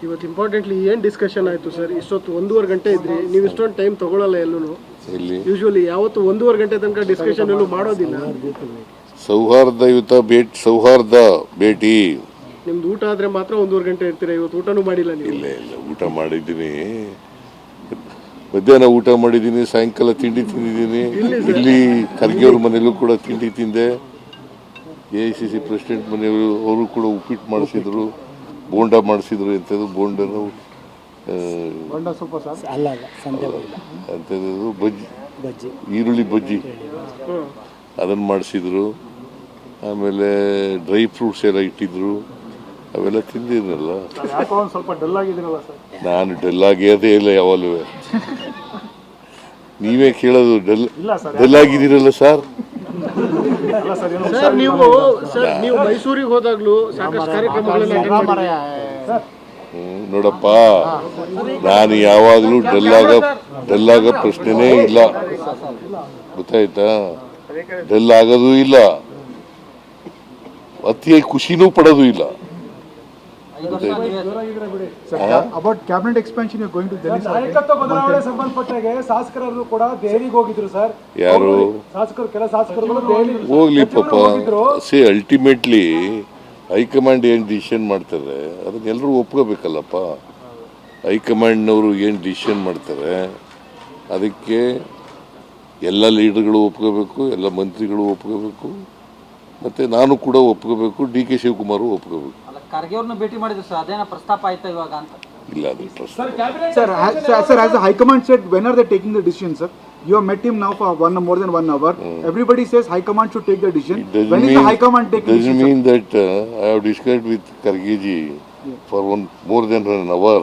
ಇವತ್ತು ಇಂಪಾರ್ಟೆಂಟ್ಲಿ ಏನು ಡಿಸ್ಕಷನ್ ಆಯಿತು ಸರ್? ಇಷ್ಟೊತ್ತು 1.5 ಗಂಟೆ ಇದ್ರಿ, ನೀವು ಇಷ್ಟೊಂದು ಟೈಮ್ ತಗೊಳ್ಳಲ್ಲ ಎಲ್ಲೂ. ಯೂಶುವಲಿ ಯಾವತ್ತು 1.5 ಗಂಟೆ ತನಕ ಡಿಸ್ಕಷನ್ ಎಲ್ಲೂ ಮಾಡೋದಿಲ್ಲ. ಸೌಹಾರ್ದ ಭೇಟಿ. ನಿಮ್ದು ಊಟ ಆದ್ರೆ ಮಾತ್ರ 1.5 ಗಂಟೆ ಇರ್ತೀರಾ. ಇವತ್ತು ಊಟನೂ ಮಾಡಿಲ್ಲ ನೀವು? ಇಲ್ಲ ಊಟ ಮಾಡಿದ್ದೀನಿ, ಮಧ್ಯಾಹ್ನ ಊಟ ಮಾಡಿದ್ದೀನಿ, ಸಾಯಂಕಾಲ ತಿಂಡಿ ತಿಂದಿದ್ದೀನಿ. ಇಲ್ಲಿ ಖರ್ಗೆ ಅವ್ರ ಮನೆಯಲ್ಲೂ ಕೂಡ ತಿಂಡಿ ತಿಂದೆ. AICC ಪ್ರೆಸಿಡೆಂಟ್ ಮನೆಯವರು ಅವರು ಕೂಡ ಉಪ್ಪಿಟ್ಟು ಮಾಡಿಸಿದ್ರು, ಬೋಂಡ ಮಾಡಿಸಿದ್ರು. ಎಂಥದ್ದು ಬೋಂಡನು ಅಂಥದ್ದು ಬಜ್ಜಿ, ಈರುಳ್ಳಿ ಬಜ್ಜಿ ಅದನ್ನು ಮಾಡಿಸಿದ್ರು. ಆಮೇಲೆ ಡ್ರೈ ಫ್ರೂಟ್ಸ್ ಎಲ್ಲ ಇಟ್ಟಿದ್ರು, ಅವೆಲ್ಲ ತಿಂದಿದ್ನಲ್ಲ. ನಾನು ಡಲ್ ಆಗಿರೋದೇ ಇಲ್ಲ ಯಾವಾಗಲೂ. ನೀವೇ ಕೇಳೋದು ಡಲ್ ಆಗಿದ್ದೀರಲ್ಲ ಸರ್. ನೀವು ಮೈಸೂರಿಗೆ ಹೋದಾಗ್ಲೂ ಸಾಕಷ್ಟು ಕಾರ್ಯಕ್ರಮಗಳನ್ನ ನೋಡಪ್ಪ, ನಾನು ಯಾವಾಗಲೂ ಡಲ್ ಆಗೋ ಪ್ರಶ್ನೆನೇ ಇಲ್ಲ, ಗೊತ್ತಾಯ್ತಾ? ಡಲ್ ಆಗೋದು ಇಲ್ಲ, ಅತಿಯಾಗಿ ಖುಷಿನೂ ಪಡೋದು ಇಲ್ಲ. About cabinet expansion, you are going to Delhi. ನಾಯಕತ್ವ ಬದಲಾವಣೆ ಸಂಬಂಧಪಟ್ಟಾಗೆ ಶಾಸಕರು ಕೂಡ ದೆಹಲಿಗೆ ಹೋಗಿದ್ರು ಸರ್. ಯಾರು ಕೆಲ ಶಾಸಕರು ದೆಹಲಿ ಹೋಗ್ಲಿ ಪಾಪ. ಅಲ್ಟಿಮೇಟ್ಲಿ ಹೈಕಮಾಂಡ್ ಏನ್ ಡಿಸಿಷನ್ ಮಾಡ್ತಾರೆ ಅದನ್ನ ಎಲ್ಲರೂ ಒಪ್ಕೋಬೇಕಲ್ಲಪ್ಪ. ಹೈಕಮಾಂಡ್ನವರು ಏನು ಡಿಸಿಷನ್ ಮಾಡ್ತಾರೆ ಅದಕ್ಕೆ ಎಲ್ಲ ಲೀಡರ್ಗಳು ಒಪ್ಕೋಬೇಕು, ಎಲ್ಲ ಮಂತ್ರಿಗಳು ಒಪ್ಕೋಬೇಕು, ಮತ್ತೆ ನಾನು ಕೂಡ ಒಪ್ಕೋಬೇಕು, DK ಶಿವಕುಮಾರ್ ಒಪ್ಕೋಬೇಕು. ಖರ್ಗೆ ಅವ್ರನ್ನ ಭೇಟಿ ಮಾಡಿದ್ರು ಸರ್, ಅದೇನ ಪ್ರಸ್ತಾಪ ಆಯ್ತಾ ಇವಾಗ ಅಂತ? ಇಲ್ಲ, ಅದು Sir, as the High Command said, when are they taking the decision, sir? You have met him now for more than 1 hour. Everybody says High Command should take the decision. When is the High Command taking the decision? Doesn't mean that I have discussed with Khargeji for more than an hour.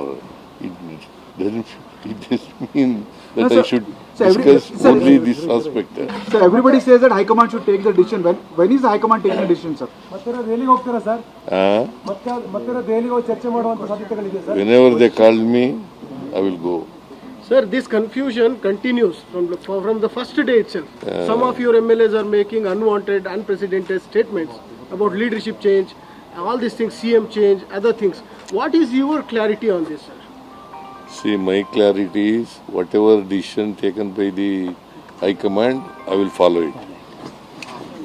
It just mean that I should discuss only this aspect. So everybody says that High Command should take the decision. When is the High Command taking the decision, sir? ಮತ್ತೆ ದೆಹಲಿಗೆ ಹೋಗ್ತೀರಾ sir? ಮತ್ತೆ ದೆಹಲಿಗೆ ಹೋಗಿ ಚರ್ಚೆ ಮಾಡುವಂತ ಸಾಧ್ಯತೆಗಳಿದೆ sir? Whenever they call me, I will go. Sir, this confusion continues from the first day itself. Some of your MLAs are making unwanted, unprecedented statements about leadership change, all these things, CM change, other things. What is your clarity on this, sir? See, my clarity is whatever decision taken by the High Command, I will follow it.